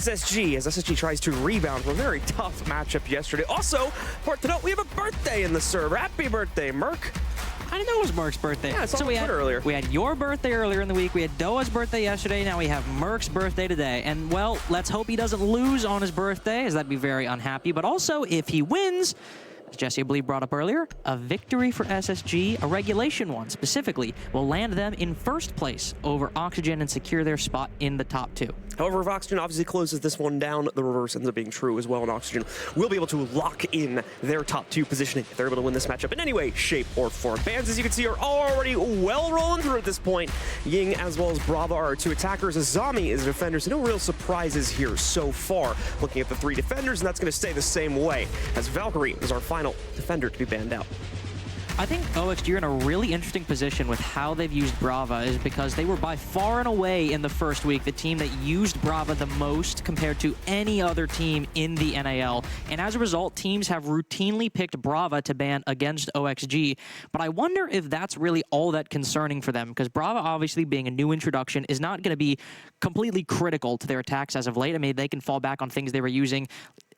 SSG, as SSG tries to rebound from a very tough matchup yesterday. Also, important to note, we have a birthday in the server. Happy birthday, Merc. I didn't know it was Merc's birthday. Yeah, I saw it on Twitter earlier. We had your birthday earlier in the week. We had Doa's birthday yesterday. Now we have Merc's birthday today. And, well, let's hope he doesn't lose on his birthday, as that'd be very unhappy. But also, if he wins, as Jesse, I believe, brought up earlier, a victory for SSG, a regulation one specifically, will land them in first place over Oxygen and secure their spot in the top 2. However, if Oxygen obviously closes this one down, the reverse ends up being true as well, and Oxygen will be able to lock in their top 2 positioning if they're able to win this matchup in any way, shape, or form. Bans, as you can see, are already well rolling through at this point. Ying as well as Brava are 2 attackers. Azami is a defender, so no real surprises here so far. Looking at the 3 defenders, and that's going to stay the same way, as Valkyrie is our final defender to be banned out. I think OXG are in a really interesting position with how they've used Brava, is because they were by far and away in the first week the team that used Brava the most compared to any other team in the NAL. And as a result, teams have routinely picked Brava to ban against OXG. But I wonder if that's really all that concerning for them, because Brava, obviously being a new introduction, is not going to be completely critical to their attacks as of late. I mean, they can fall back on things they were using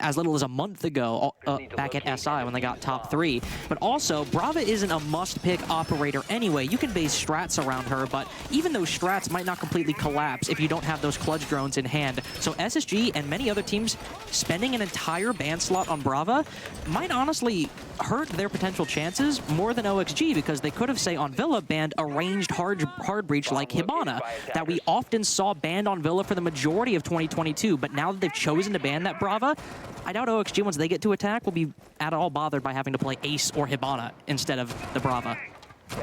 as little as a month ago back at SI when they got top 3. But also, Brava isn't a must-pick operator anyway. You can base strats around her, but even those strats might not completely collapse if you don't have those clutch drones in hand. So SSG and many other teams spending an entire ban slot on Brava might honestly hurt their potential chances more than OXG, because they could have, say, on Villa, banned a ranged hard breach like Hibana that we often saw banned on Villa for the majority of 2022. But now that they've chosen to ban that Brava, I doubt OXG, once they get to attack, will be at all bothered by having to play Ace or Hibana instead of the Brava.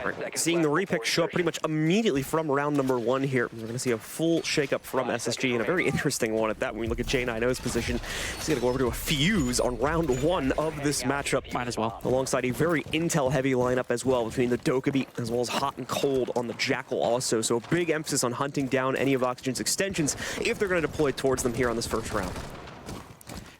Right. Seeing the repick show up pretty much immediately from round number 1 here. We're going to see a full shakeup from SSG, and a very interesting one at that. When we look at J9O's position, he's going to go over to a Fuse on round 1 of this matchup. Might as well. Alongside a very intel-heavy lineup as well, between the Dokkaebi as well as Hot and Cold on the Jackal also. So a big emphasis on hunting down any of Oxygen's extensions if they're going to deploy towards them here on this first round.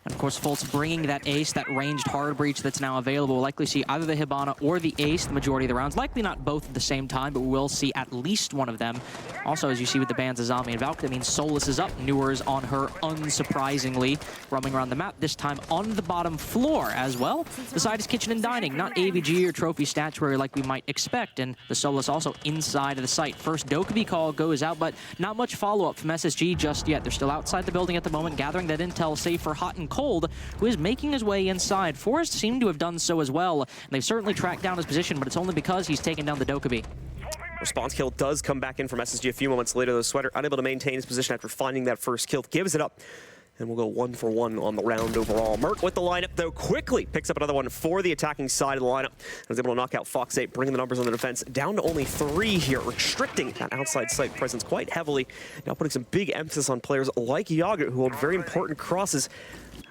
And of course, Fultz bringing that Ace, that ranged hard breach that's now available. We'll likely see either the Hibana or the Ace the majority of the rounds. Likely not both at the same time, but we will see at least one of them. Also, as you see with the bans of Azami and Valk, that means Solus is up. Newer's on her, unsurprisingly, roaming around the map, this time on the bottom floor as well. The side is Kitchen and Dining, not AVG or Trophy Statuary like we might expect. And the Solus also inside of the site. First Dokkaebi call goes out, but not much follow-up from SSG just yet. They're still outside the building at the moment, gathering that intel, save for Hot and Cold, who is making his way inside. Forrest seemed to have done so as well. And they've certainly tracked down his position, but it's only because he's taken down the Dokkaebi. Response kill does come back in from SSG a few moments later, though. Sweater unable to maintain his position after finding that first kill, gives it up. And we'll go 1 for 1 on the round overall. Merc with the lineup, though, quickly picks up another one for the attacking side of the lineup. And was able to knock out Fox 8, bringing the numbers on the defense down to only 3 here, restricting that outside site presence quite heavily. Now putting some big emphasis on players like Yaga, who hold very important crosses.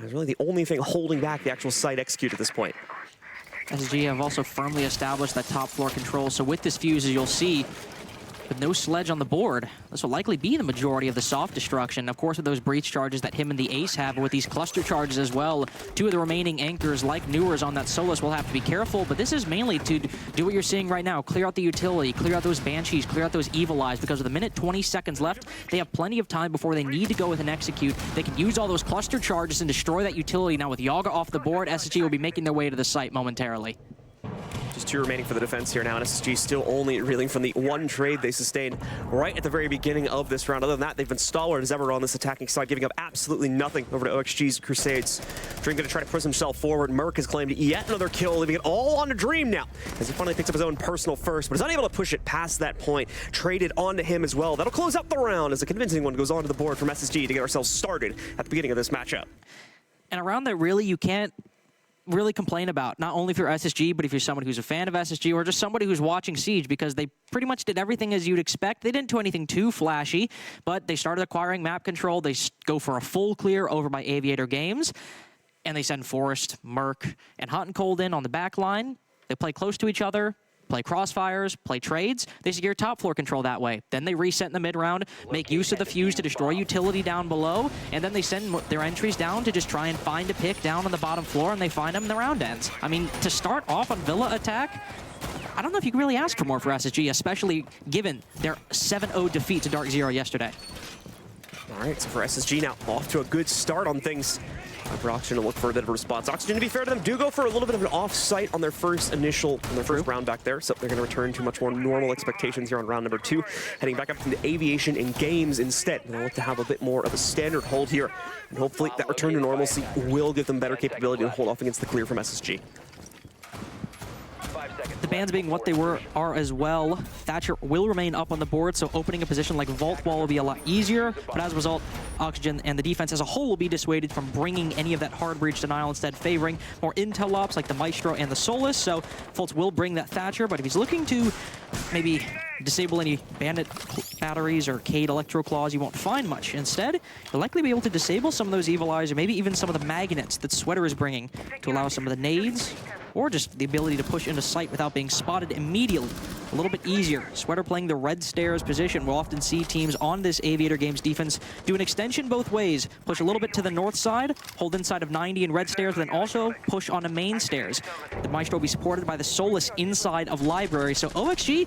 That's really the only thing holding back the actual site execute at this point. SSG have also firmly established that top floor control. So with this Fuse, as you'll see, with no sledge on the board, this will likely be the majority of the soft destruction. Of course, with those breach charges that him and the Ace have, but with these cluster charges as well, 2 of the remaining anchors, like Newer's on that Solus, will have to be careful. But this is mainly to do what you're seeing right now. Clear out the utility, clear out those Banshees, clear out those Evil Eyes, because with a minute 20 seconds left, they have plenty of time before they need to go with an execute. They can use all those cluster charges and destroy that utility. Now with Yaga off the board, SSG will be making their way to the site momentarily. Just 2 remaining for the defense here now, and SSG still only reeling from the 1 trade they sustained right at the very beginning of this round. Other than that, they've been stalwart as ever on this attacking side, giving up absolutely nothing over to OXG's Crusades. Dream going to try to push himself forward. Merc has claimed yet another kill, leaving it all on to Dream now, as he finally picks up his own personal first, but is unable to push it past that point. Traded onto him as well. That'll close out the round as a convincing one goes onto the board from SSG to get ourselves started at the beginning of this matchup. And a round that really you can't really complain about, not only if you're SSG, but if you're someone who's a fan of SSG or just somebody who's watching Siege, because they pretty much did everything as you'd expect. They didn't do anything too flashy, but they started acquiring map control. They go for a full clear over by Aviator Games, and they send Forrest, Merc, and Hot and Cold in on the back line. They play close to each other, play crossfires, play trades. They secure top floor control that way. Then they reset in the mid-round, make use of the Fuse to destroy utility down below, and then they send their entries down to just try and find a pick down on the bottom floor, and they find them in the round ends. I mean, to start off on Villa attack, I don't know if you can really ask for more for SSG, especially given their 7-0 defeat to Dark Zero yesterday. All right, so for SSG now, off to a good start on things. For Oxygen to look for a bit of a response. Oxygen, to be fair to them, do go for a little bit of an off-site on their first round back there, so they're going to return to much more normal expectations here on round number 2, heading back up into Aviation and Games instead. And they'll look to have a bit more of a standard hold here, and hopefully that return to normalcy will give them better capability to hold off against the clear from SSG. The bans being what they are as well, Thatcher will remain up on the board, so opening a position like Vault Wall will be a lot easier, but as a result, Oxygen and the defense as a whole will be dissuaded from bringing any of that hard breach denial, instead favoring more intel ops like the Maestro and the Solus. So Fultz will bring that Thatcher, but if he's looking to maybe disable any Bandit batteries or Cade Electro Claws, you won't find much. Instead, you'll likely be able to disable some of those Evil Eyes, or maybe even some of the magnets that Sweater is bringing to allow some of the nades, or just the ability to push into sight without being spotted immediately. A little bit easier. Sweater playing the red stairs position. We'll often see teams on this Aviator Games defense do an extension both ways. Push a little bit to the north side, hold inside of 90 and red stairs, but then also push on the main stairs. The Maestro will be supported by the Solus inside of Library. So OXG,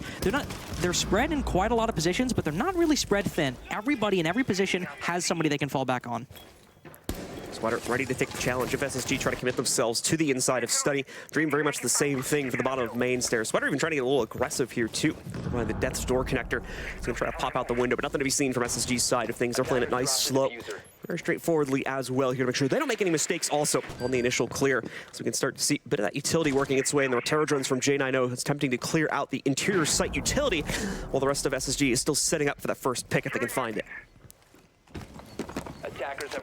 they're spread in quite a lot of positions, but they're not really spread thin. Everybody in every position has somebody they can fall back on. Sweater ready to take the challenge if SSG try to commit themselves to the inside of Study. Dream very much the same thing for the bottom of main stairs. Sweater even trying to get a little aggressive here too. By the Death's Door connector. He's going to try to pop out the window, but nothing to be seen from SSG's side of things. They're playing it nice, slow, very straightforwardly as well here to make sure they don't make any mistakes also on the initial clear. So we can start to see a bit of that utility working its way, and the Terror drones from J90 is attempting to clear out the interior site utility, while the rest of SSG is still setting up for that first pick if they can find it.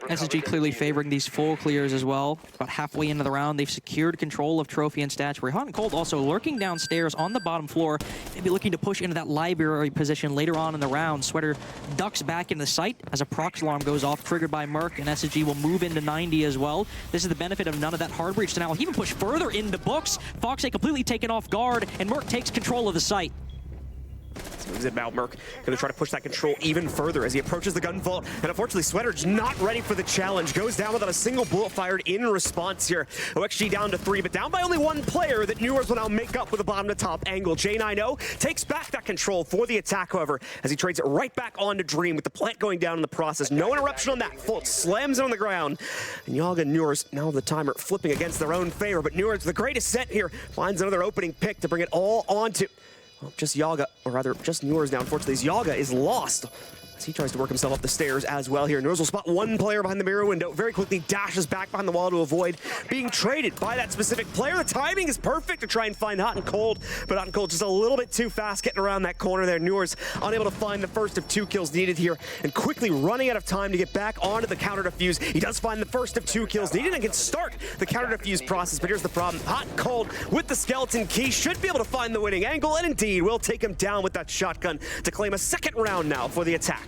SSG clearly favoring these full clears as well. About halfway into the round, they've secured control of Trophy and Statuary. Hot and Cold also lurking downstairs on the bottom floor. Maybe looking to push into that library position later on in the round. Sweater ducks back into the site as a prox alarm goes off, triggered by Merc, and SSG will move into 90 as well. This is the benefit of none of that hard breach denial. He even pushed further into Books. Foxay completely taken off guard, and Merc takes control of the site. Moves it about Merc, going to try to push that control even further as he approaches the gun vault, and unfortunately Sweater's not ready for the challenge. Goes down without a single bullet fired in response here. OXG down to 3, but down by only 1 player that Newers will now make up with a bottom to top angle. J90 takes back that control for the attack, however, as he trades it right back onto Dream with the plant going down in the process. No interruption on that. Fultz slams it on the ground, and Yaga and Newers now the timer flipping against their own favor, but Newers, the greatest set here, finds another opening pick to bring it all onto. Well, just Yaga, or rather, just Newers now. Unfortunately, as Yaga is lost as he tries to work himself up the stairs as well here. Newers will spot 1 player behind the mirror window, very quickly dashes back behind the wall to avoid being traded by that specific player. The timing is perfect to try and find Hot and Cold, but Hot and Cold just a little bit too fast getting around that corner there. Newers unable to find the first of 2 kills needed here, and quickly running out of time to get back onto the counter defuse. He does find the first of 2 kills needed and can start the counter defuse process, but here's the problem. Hot and Cold with the skeleton key should be able to find the winning angle, and indeed will take him down with that shotgun to claim a 2nd round now for the attack.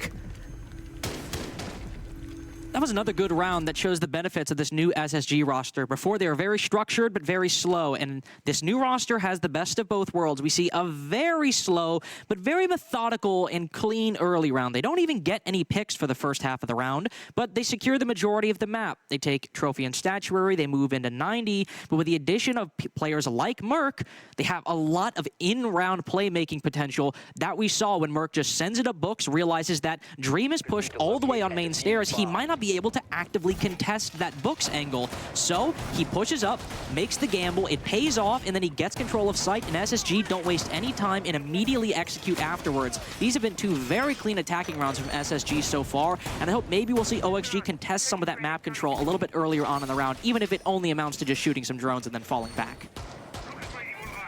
That was another good round that shows the benefits of this new SSG roster. Before, they were very structured, but very slow, and this new roster has the best of both worlds. We see a very slow, but very methodical and clean early round. They don't even get any picks for the first half of the round, but they secure the majority of the map. They take Trophy and Statuary, they move into 90, but with the addition of players like Merc, they have a lot of in-round playmaking potential that we saw when Merc just sends it up Books, realizes that Dream is pushed all the way on main stairs. He might not be able to actively contest that Books angle. So he pushes up, makes the gamble, it pays off, and then he gets control of site, and SSG don't waste any time and immediately execute afterwards. These have been 2 very clean attacking rounds from SSG so far, and I hope maybe we'll see OXG contest some of that map control a little bit earlier on in the round, even if it only amounts to just shooting some drones and then falling back.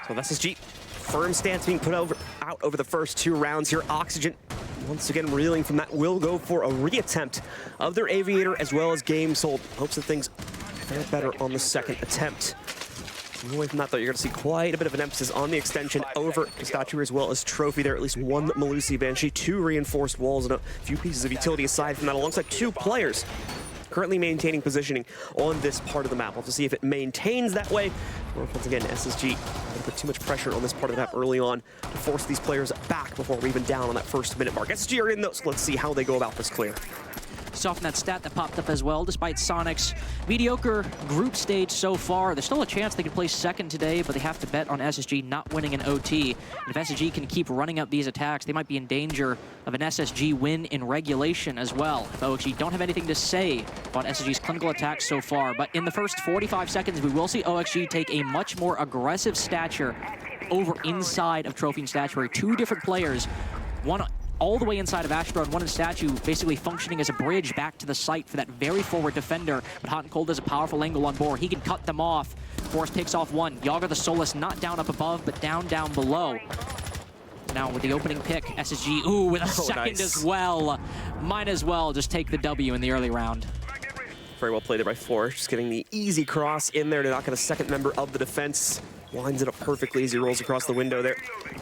So SSG, firm stance being put out over the first 2 rounds here. Oxygen, once again reeling from that, will go for a reattempt of their Aviator as well as game sold. Hopes that things fare better on the 2nd attempt. Away from that, though, you're going to see quite a bit of an emphasis on the extension over to Statue as well as Trophy there. At least 1 Melusi Banshee, 2 reinforced walls, and a few pieces of utility aside from that, alongside 2 players currently maintaining positioning on this part of the map. We'll have to see if it maintains that way, or if, once again, SSG will put too much pressure on this part of the map early on to force these players back before we're even down on that 1st minute mark. SSG are in those. Let's see how they go about this clear. based off of that stat that popped up as well. Despite Sonic's mediocre group stage so far, there's still a chance they could place second today, but they have to bet on SSG not winning an OT. And if SSG can keep running up these attacks, they might be in danger of an SSG win in regulation as well. If OXG don't have anything to say about SSG's clinical attacks so far, but in the first 45 seconds, we will see OXG take a much more aggressive stature over inside of Trophy and Statuary. Two different players, one all the way inside of Astro and one in Statue, basically functioning as a bridge back to the site for that very forward defender. But Hot and Cold has a powerful angle on board. He can cut them off. Force picks off one. Yaga the Solus not down up above, but down below. Now with the opening pick, SSG, ooh, with a second as well. Might as well just take the W in the early round. Very well played there by Force, just getting the easy cross in there to knock out a second member of the defense. Lines it up perfectly as he rolls across the window there.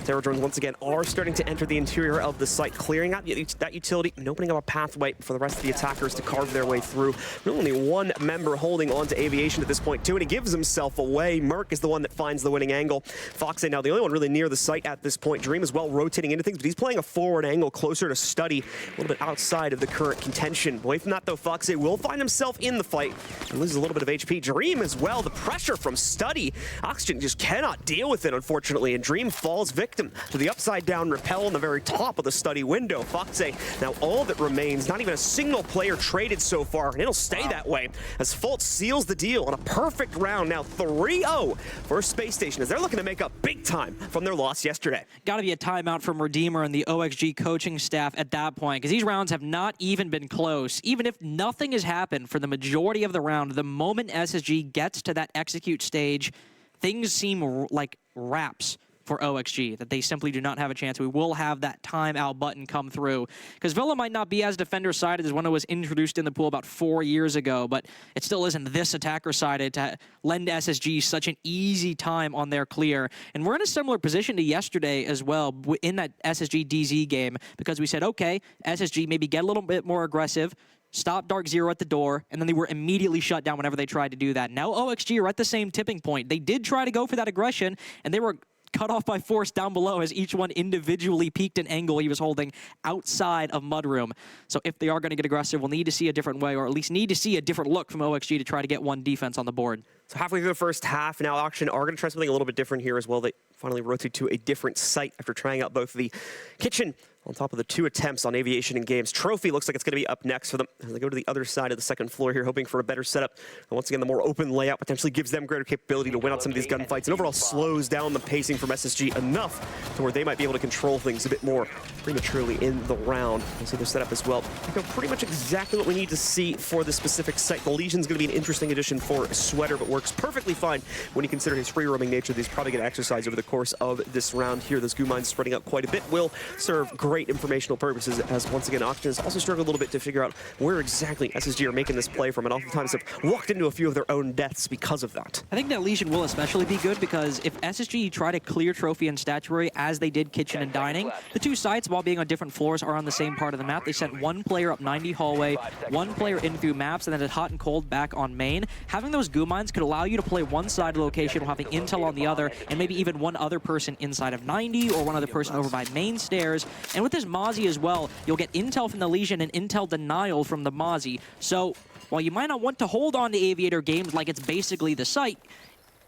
Terror drones once again are starting to enter the interior of the site, clearing out that utility and opening up a pathway for the rest of the attackers to carve their way through. Only one member holding on to Aviation at this point too, and he gives himself away. Merc is the one that finds the winning angle. Foxe now the only one really near the site at this point. Dream as well rotating into things, but he's playing a forward angle closer to Study, a little bit outside of the current contention. Away from that though, Foxe will find himself in the fight and loses a little bit of HP. Dream as well, the pressure from Study. Oxygen just cannot deal with it, unfortunately, and Dream falls victim to the upside down rappel on the very top of the Study window. Foxe, now all that remains, not even a single player traded so far, and it'll stay that way as Fultz seals the deal on a perfect round. Now 3-0 for Space Station as they're looking to make up big time from their loss yesterday. Got to be a timeout from Redeemer and the OXG coaching staff at that point, because these rounds have not even been close. Even if nothing has happened for the majority of the round, the moment SSG gets to that execute stage, things seem like wraps for OXG, that they simply do not have a chance. We will have that timeout button come through, because Villa might not be as defender-sided as when it was introduced in the pool about 4 years ago, but it still isn't this attacker-sided to lend SSG such an easy time on their clear. And we're in a similar position to yesterday as well in that SSG DZ game, because we said, okay, SSG maybe get a little bit more aggressive, stop Dark Zero at the door, and then they were immediately shut down whenever they tried to do that. Now OXG are at the same tipping point. They did try to go for that aggression, and they were cut off by Force down below as each one individually peeked an angle he was holding outside of Mudroom. So if they are going to get aggressive, we'll need to see a different way, or at least need to see a different look from OXG to try to get one defense on the board. So halfway through the first half, now Auction are going to try something a little bit different here as well. They finally rotate to a different site after trying out both the kitchen on top of the two attempts on Aviation and Games. Trophy looks like it's going to be up next for them as they go to the other side of the second floor here, hoping for a better setup. And once again, the more open layout potentially gives them greater capability to win out some of these gunfights and overall slows down the pacing from SSG enough to where they might be able to control things a bit more prematurely in the round. And so their setup as well. I think pretty much exactly what we need to see for this specific site. The Legion's going to be an interesting addition for Sweater, but works perfectly fine when you consider his free roaming nature that he's probably going to exercise over the course of this round here. Those goo mines spreading out quite a bit will serve great informational purposes, as once again Octane has also struggled a little bit to figure out where exactly SSG are making this play from, and oftentimes have walked into a few of their own deaths because of that. I think that Legion will especially be good because if SSG try to clear Trophy and Statuary as they did Kitchen and Dining, the two sites, while being on different floors, are on the same part of the map. They sent one player up 90 hallway, one player in through maps, and then did Hot and Cold back on main. Having those goo mines could allow you to play one side of the location while having intel on the other, and maybe even one other person inside of 90 or one other person over by main stairs. And with this Mozzie as well, you'll get intel from the Legion and intel denial from the Mozzie. So while you might not want to hold on to Aviator Games like it's basically the site,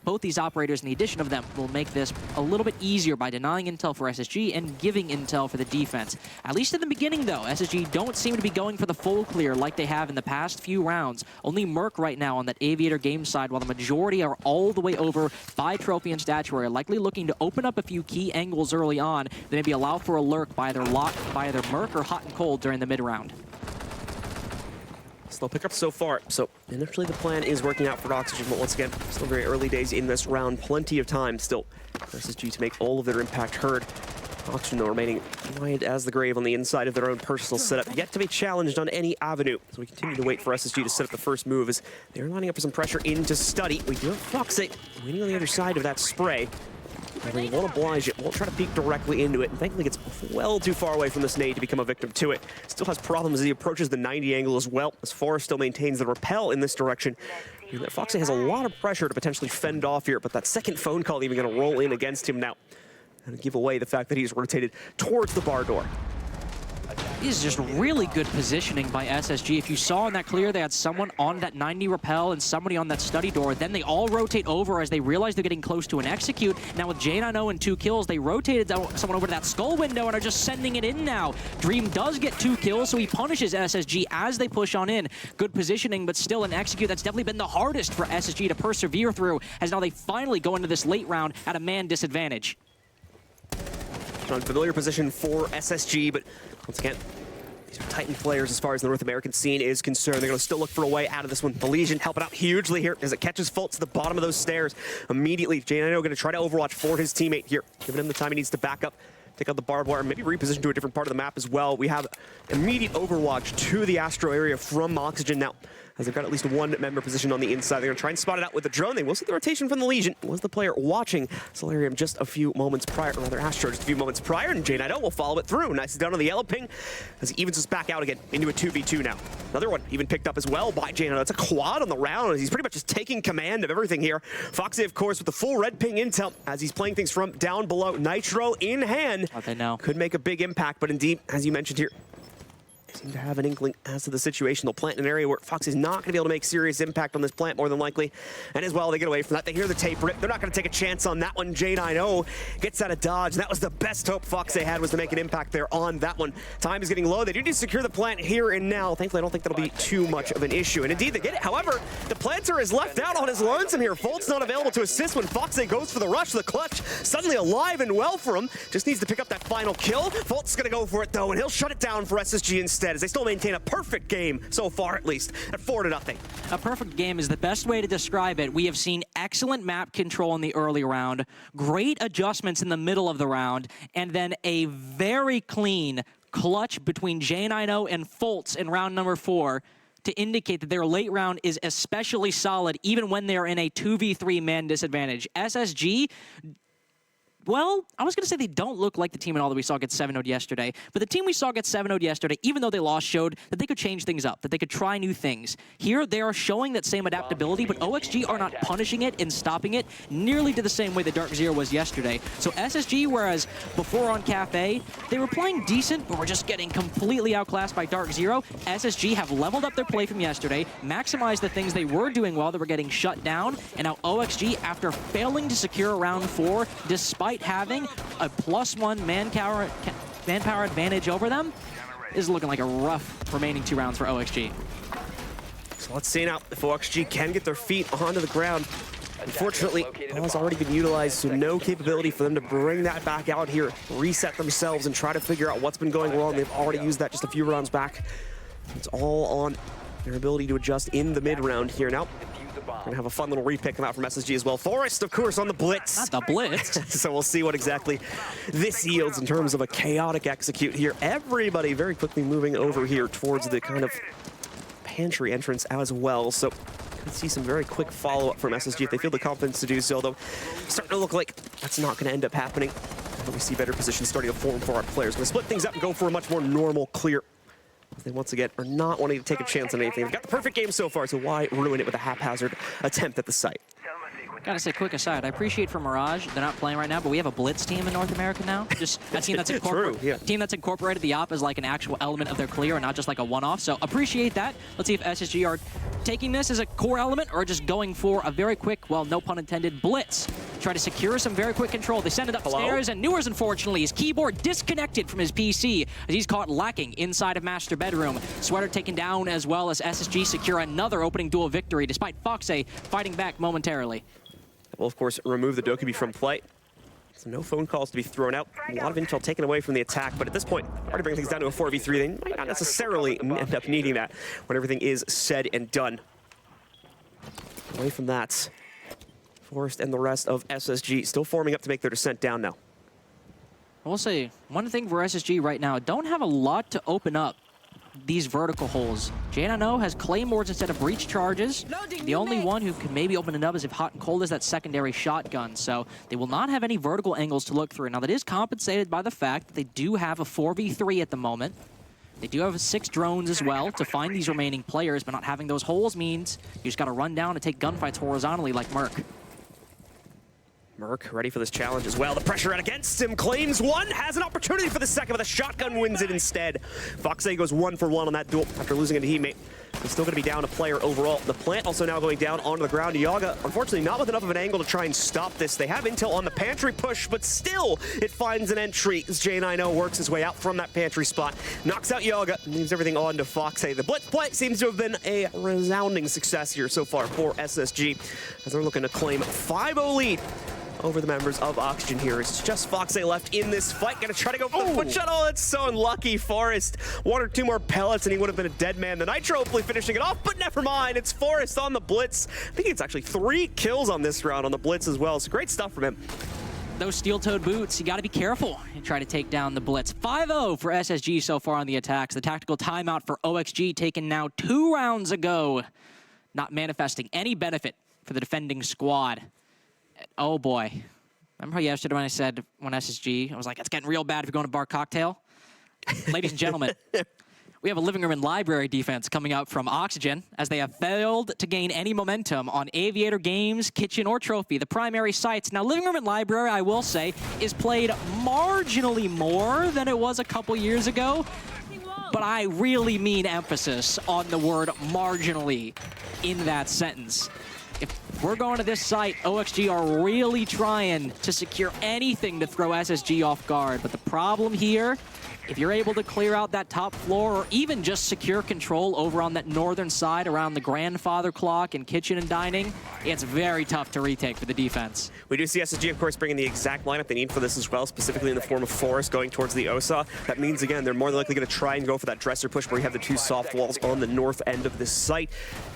both these operators and the addition of them will make this a little bit easier by denying intel for SSG and giving intel for the defense. At least in the beginning, though, SSG don't seem to be going for the full clear like they have in the past few rounds. Only Merc right now on that Aviator game side, while the majority are all the way over by Trophy and Statuary, likely looking to open up a few key angles early on, then maybe allow for a lurk by either Merc or Hot and Cold during the mid-round. Slow pickup so far, so initially the plan is working out for Oxygen, but once again, still very early days in this round. Plenty of time still for SSG to make all of their impact heard. Oxygen, though, remaining quiet as the grave on the inside of their own personal setup, yet to be challenged on any avenue. So we continue to wait for SSG to set up the first move as they're lining up for some pressure into Study. We do have Foxe waiting on the other side of that spray. We won't oblige it, won't try to peek directly into it, and thankfully gets well too far away from this nade to become a victim to it. Still has problems as he approaches the 90 angle as well, as Forrest still maintains the rappel in this direction. Foxe has a lot of pressure to potentially fend off here, but that second phone call even going to roll in against him now and give away the fact that he's rotated towards the bar door. is just really good positioning by SSG. If you saw in that clear, they had someone on that 90 rappel and somebody on that study door. Then they all rotate over as they realize they're getting close to an execute. Now with J9O and 2 kills, they rotated someone over to that skull window and are just sending it in now. Dream does get 2 kills, so he punishes SSG as they push on in. Good positioning, but still an execute that's definitely been the hardest for SSG to persevere through, as now they finally go into this late round at a man disadvantage. Unfamiliar position for SSG, but once again, these are Titan players as far as the North American scene is concerned. They're going to still look for a way out of this one. The Legion helping out hugely here as it catches Fultz to the bottom of those stairs. Immediately, J9O going to try to overwatch for his teammate here, giving him the time he needs to back up, take out the barbed wire, maybe reposition to a different part of the map as well. We have immediate overwatch to the Astro area from Oxygen now, as they've got at least one member positioned on the inside. They're going to try and spot it out with the drone. They will see the rotation from the Legion. Was the player watching Solarium just a few moments prior, or rather Astro just a few moments prior, and J9O will follow it through. Nice down on the yellow ping as he evens us back out again into a 2v2 now. Another one even picked up as well by J9O. It's a quad on the round as he's pretty much just taking command of everything here. Foxy, of course, with the full red ping intel as he's playing things from down below. Nitro in hand. Okay, now Could make a big impact, but indeed, as you mentioned here, seem to have an inkling as to the situation. They'll plant in an area where Fox is not going to be able to make serious impact on this plant, more than likely. And as well, they get away from that. They hear the tape rip. They're not going to take a chance on that one. J9O gets out of dodge. That was the best hope Fox had, was to make an impact there on that one. Time is getting low. They do need to secure the plant here and now. Thankfully, I don't think that'll be too much of an issue. And indeed, they get it. However, the planter is left out on his lonesome here. Fultz not available to assist when Fox goes for the rush. The clutch suddenly alive and well for him. Just needs to pick up that final kill. Fultz is going to go for it, though, and he'll shut it down for SSG instead, as they still maintain a perfect game so far, at least, at 4-0. A perfect game is the best way to describe it. We have seen excellent map control in the early round, great adjustments in the middle of the round, and then a very clean clutch between J9O and Fultz in round number 4 to indicate that their late round is especially solid even when they're in a 2v3 man disadvantage. SSG, well, I was going to say they don't look like the team at all that we saw get 7-0'd yesterday, but the team we saw get 7-0'd yesterday, even though they lost, showed that they could change things up, that they could try new things. Here, they are showing that same adaptability, but OXG are not punishing it and stopping it nearly to the same way that Dark Zero was yesterday. So SSG, whereas before on Cafe, they were playing decent, but were just getting completely outclassed by Dark Zero, SSG have leveled up their play from yesterday, maximized the things they were doing well that were getting shut down, and now OXG, after failing to secure round 4, despite having a +1 manpower advantage over them, is looking like a rough remaining 2 rounds for OXG. So let's see now if OXG can get their feet onto the ground. Unfortunately, ball has already been utilized, so no capability for them to bring that back out here, reset themselves, and try to figure out what's been going wrong. They've already used that just a few rounds back. It's all on their ability to adjust in the mid-round here. Now, we're gonna have a fun little repick come out from SSG as well. Forrest, of course, on the blitz. Not the blitz. So we'll see what exactly this yields in terms of a chaotic execute here. Everybody very quickly moving over here towards the kind of pantry entrance as well. So could see some very quick follow-up from SSG if they feel the confidence to do so, though starting to look like that's not going to end up happening. We see better positions starting to form for our players. Going to split things up and go for a much more normal clear. They once again are not wanting to take a chance on anything. They've got the perfect game so far, so why ruin it with a haphazard attempt at the site? Gotta say, quick aside, I appreciate for Mirage, they're not playing right now, but we have a Blitz team in North America now. Just a team that's team that's incorporated the op as like an actual element of their clear and not just like a one-off. So appreciate that. Let's see if SSG are taking this as a core element or just going for a very quick, well, no pun intended, blitz. Try to secure some very quick control. They send it upstairs, and Newers, unfortunately, his keyboard disconnected from his PC as he's caught lacking inside of Master Bedroom. Sweater taken down as well as SSG secure another opening duel victory, despite Foxe fighting back momentarily. Will, of course, remove the Dokkaebi from play. So no phone calls to be thrown out. A lot of intel taken away from the attack, but at this point, already bringing things down to a 4v3. They might not necessarily end up needing that when everything is said and done. Away from that, Forrest and the rest of SSG still forming up to make their descent down now. I will say, one thing for SSG right now, don't have a lot to open up these vertical holes. J9O has Claymores instead of breach charges. The only one who can maybe open it up is if Hot and Cold is that secondary shotgun. So they will not have any vertical angles to look through. Now that is compensated by the fact that they do have a 4v3 at the moment. They do have 6 drones as well to find these remaining players, but not having those holes means you just got to run down and take gunfights horizontally like Merc. Merc ready for this challenge as well. The pressure out against him. Claims one. Has an opportunity for the second, but the shotgun wins it instead. Foxay goes 1 for 1 on that duel after losing a teammate. He's still going to be down a player overall. The plant also now going down onto the ground. Yaga, unfortunately, not with enough of an angle to try and stop this. They have intel on the pantry push, but still it finds an entry as J90 works his way out from that pantry spot. Knocks out Yaga, leaves everything on to Foxay. The blitz play seems to have been a resounding success here so far for SSG, as they're looking to claim 5-0 lead over the members of Oxygen here. It's just Foxay left in this fight. Gonna try to go for the foot shot. Oh, it's so unlucky. Forrest, 1 or 2 more pellets and he would have been a dead man. The Nitro hopefully finishing it off, but never mind. It's Forrest on the blitz. I think it's actually 3 kills on this round on the blitz as well. So great stuff from him. Those steel-toed boots, you got to be careful and try to take down the blitz. 5-0 for SSG so far on the attacks. The tactical timeout for OXG taken now 2 rounds ago, not manifesting any benefit for the defending squad. Oh boy. Remember how yesterday when I said, when SSG, I was like, it's getting real bad if you're going to bar cocktail? Ladies and gentlemen, we have a living room and library defense coming out from Oxygen, as they have failed to gain any momentum on Aviator Games, Kitchen, or Trophy, the primary sites. Now, living room and library, I will say, is played marginally more than it was a couple years ago, but I really mean emphasis on the word marginally in that sentence. If we're going to this site, OXG are really trying to secure anything to throw SSG off guard. But the problem here, if you're able to clear out that top floor or even just secure control over on that northern side around the grandfather clock and kitchen and dining, it's very tough to retake for the defense. We do see SSG, of course, bringing the exact lineup they need for this as well, specifically in the form of Forrest going towards the OSA. That means, again, they're more than likely going to try and go for that dresser push where you have the 2 soft walls on the north end of this site.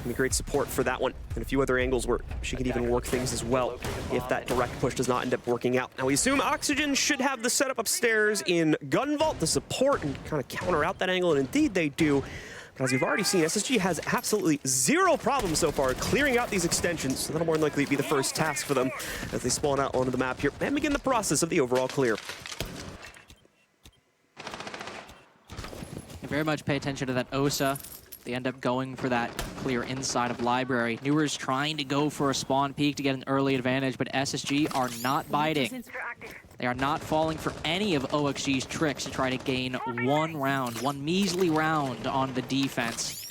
And great support for that one. And a few other angles where she can even work things as well if that direct push does not end up working out. Now, we assume Oxygen should have the setup upstairs in Gun Vault to support and kind of counter out that angle, and indeed they do. But as we've already seen, SSG has absolutely 0 problems so far clearing out these extensions, so that'll more than likely be the first task for them as they spawn out onto the map here and begin the process of the overall clear. You very much pay attention to that OSA. They end up going for that clear inside of library. Newer's trying to go for a spawn peek to get an early advantage, but SSG are not biting. They are not falling for any of OXG's tricks to try to gain 1 round, 1 measly round on the defense.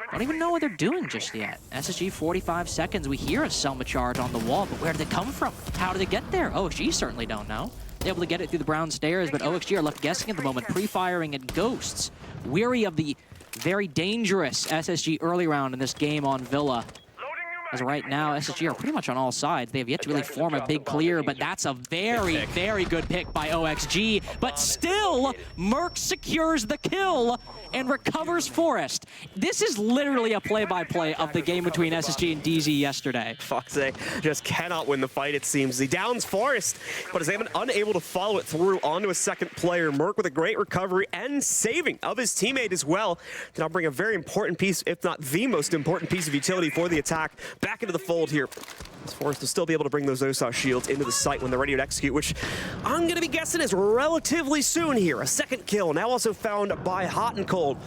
I don't even know what they're doing just yet. SSG 45 seconds. We hear a Selma charge on the wall, but where did it come from? How did it get there? OXG certainly don't know. They're able to get it through the brown stairs, but OXG are left guessing at the moment, pre-firing at ghosts. Weary of the very dangerous SSG early round in this game on Villa. As right now, SSG are pretty much on all sides. They have yet to really form a big clear, but that's a very, very good pick by OXG. But still, Merc secures the kill and recovers Forrest. This is literally a play-by-play of the game between SSG and DZ yesterday. Foxay just cannot win the fight, it seems. He downs Forrest, but is unable to follow it through onto a second player. Merc with a great recovery and saving of his teammate as well to now bring a very important piece, if not the most important piece of utility for the attack back into the fold here. Forrest will still be able to bring those OSA shields into the site when they're ready to execute, which I'm going to be guessing is relatively soon here. A second kill, now also found by Hot and Cold.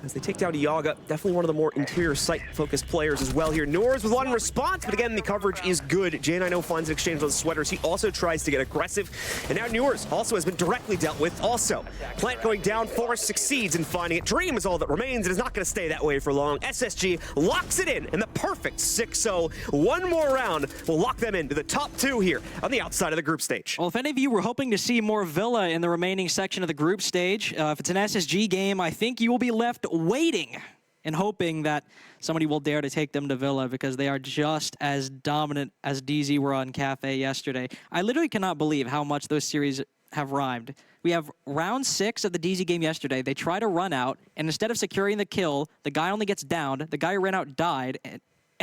As they take down Yaga, definitely one of the more interior site-focused players as well here. Newers with 1 response, but again, the coverage is good. J90 finds an exchange on the sweaters. He also tries to get aggressive, and now Newers also has been directly dealt with. Also, Plant going down, Forrest succeeds in finding it. Dream is all that remains. It is not going to stay that way for long. SSG locks it in the perfect 6-0. 1 more round will lock them into the top 2 here on the outside of the group stage. Well, if any of you were hoping to see more Villa in the remaining section of the group stage, if it's an SSG game, I think you will be left waiting and hoping that somebody will dare to take them to Villa, because they are just as dominant as DZ were on Cafe yesterday. I literally cannot believe how much those series have rhymed. We have round 6 of the DZ game yesterday. They try to run out, and instead of securing the kill, the guy only gets downed. The guy who ran out died,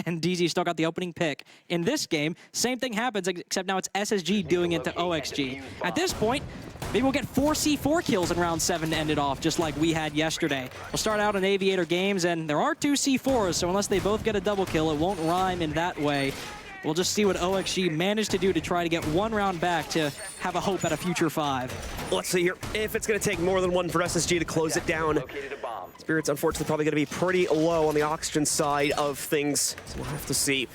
and DZ still got the opening pick. In this game, same thing happens, except now it's SSG doing it to OXG. At this point, maybe we'll get 4 C4 kills in round 7 to end it off, just like we had yesterday. We'll start out in Aviator Games, and there are 2 C4s, so unless they both get a double kill, it won't rhyme in that way. We'll just see what OXG managed to do to try to get 1 round back to have a hope at a future 5. Let's see here if it's going to take more than 1 for SSG to close it down. Spirits, unfortunately, probably going to be pretty low on the Oxygen side of things, so we'll have to see.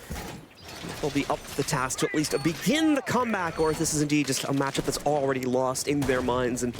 will be up to the task to at least begin the comeback, or if this is indeed just a matchup that's already lost in their minds and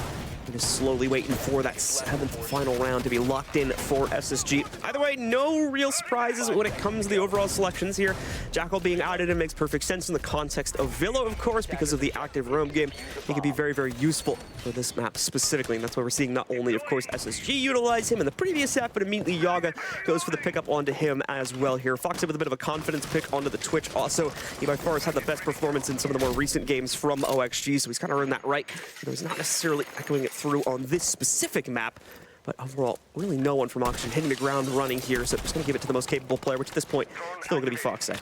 just slowly waiting for that 7th final round to be locked in for SSG. Either way, no real surprises when it comes to the overall selections here. Jackal being added, it makes perfect sense in the context of Villa, of course, because of the active roam game. He could be very, very useful for this map specifically, and that's why we're seeing not only, of course, SSG utilize him in the previous set, but immediately Yaga goes for the pickup onto him as well here. Foxy with a bit of a confidence pick onto the Twitch also. He by far has had the best performance in some of the more recent games from OXG, so he's kind of earned that right. He's not necessarily echoing it through on this specific map, but overall, really no one from Oxygen hitting the ground running here, so just going to give it to the most capable player, which at this point, still going to be Foxy.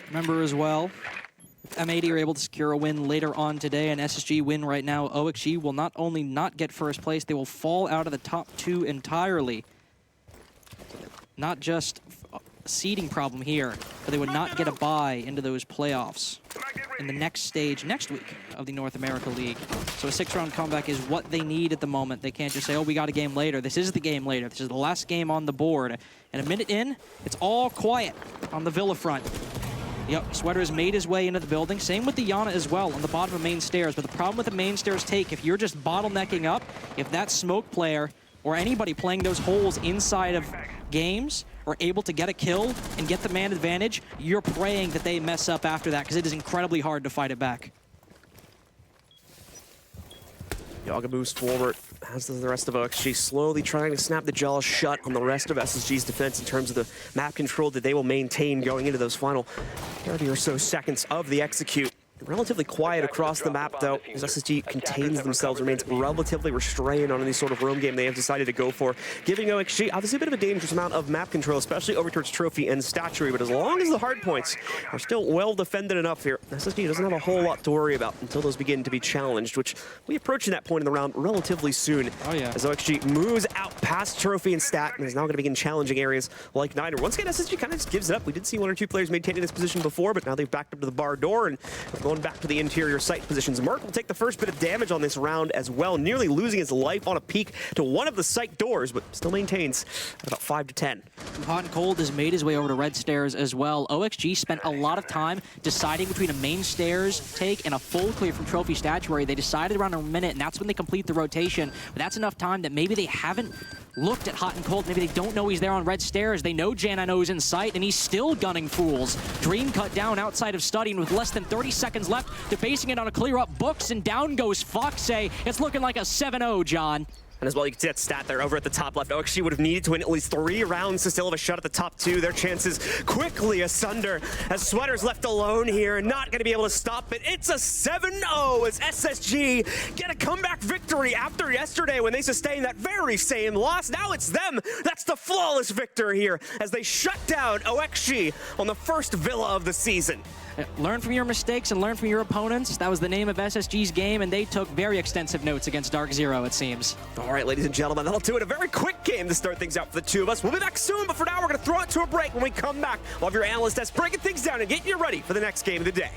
Remember as well, M80 are able to secure a win later on today, and SSG win right now. OXG will not only not get first place, they will fall out of the top 2 entirely. Not just a seeding problem here, but they would not get a bye into those playoffs in the next stage next week of the North America League. So a 6-round comeback is what they need at the moment. They can't just say, oh, we got a game later. This is the game later. This is the last game on the board. And a minute in, it's all quiet on the Villa front. Yep, Sweater has made his way into the building. Same with the Yana as well on the bottom of main stairs. But the problem with the main stairs take, if you're just bottlenecking up, if that smoke player or anybody playing those holes inside of games are able to get a kill and get the man advantage, you're praying that they mess up after that because it is incredibly hard to fight it back. Yaga moves forward, as does the rest of OXG, slowly trying to snap the jaws shut on the rest of SSG's defense in terms of the map control that they will maintain going into those final 30 or so seconds of the execute. Relatively quiet across the map, though, as SSG contains themselves, remains relatively restrained on any sort of roam game they have decided to go for, giving OXG obviously a bit of a dangerous amount of map control, especially over towards Trophy and Statuary, but as long as the hard points are still well defended enough here, SSG doesn't have a whole lot to worry about until those begin to be challenged, which we approaching that point in the round relatively soon. Oh, yeah. As OXG moves out past Trophy and Stat, and is now going to begin challenging areas like Niner. Once again, SSG kind of just gives it up. We did see 1 or 2 players maintaining this position before, but now they've backed up to the bar door and going back to the interior site positions. Mark will take the first bit of damage on this round as well, nearly losing his life on a peek to one of the site doors, but still maintains at about 5 to 10. Hot and Cold has made his way over to red stairs as well. OXG spent a lot of time deciding between a main stairs take and a full clear from Trophy Statuary. They decided around a minute, and that's when they complete the rotation. But that's enough time that maybe they haven't looked at Hot and Cold. Maybe they don't know he's there on red stairs. They know Janano's in sight, and he's still gunning fools. Dream cut down outside of Study, and with less than 30 seconds left, they're basing it on a clear up books, and down goes Foxy. It's looking like a 7-0, John. And as well, you can see that stat there over at the top left. OXG would have needed to win at least 3 rounds to still have a shot at the top 2. Their chances quickly asunder as Sweater's left alone here, not going to be able to stop it. It's a 7-0 as SSG get a comeback victory after yesterday when they sustained that very same loss. Now it's them. That's the flawless victor here as they shut down OXG on the first Villa of the season. Learn from your mistakes and learn from your opponents. That was the name of SSG's game, and they took very extensive notes against Dark Zero, it seems. All right, ladies and gentlemen, that'll do it. A very quick game to start things out for the two of us. We'll be back soon, but for now, we're going to throw it to a break. When we come back, we'll have your analyst desk breaking things down and getting you ready for the next game of the day.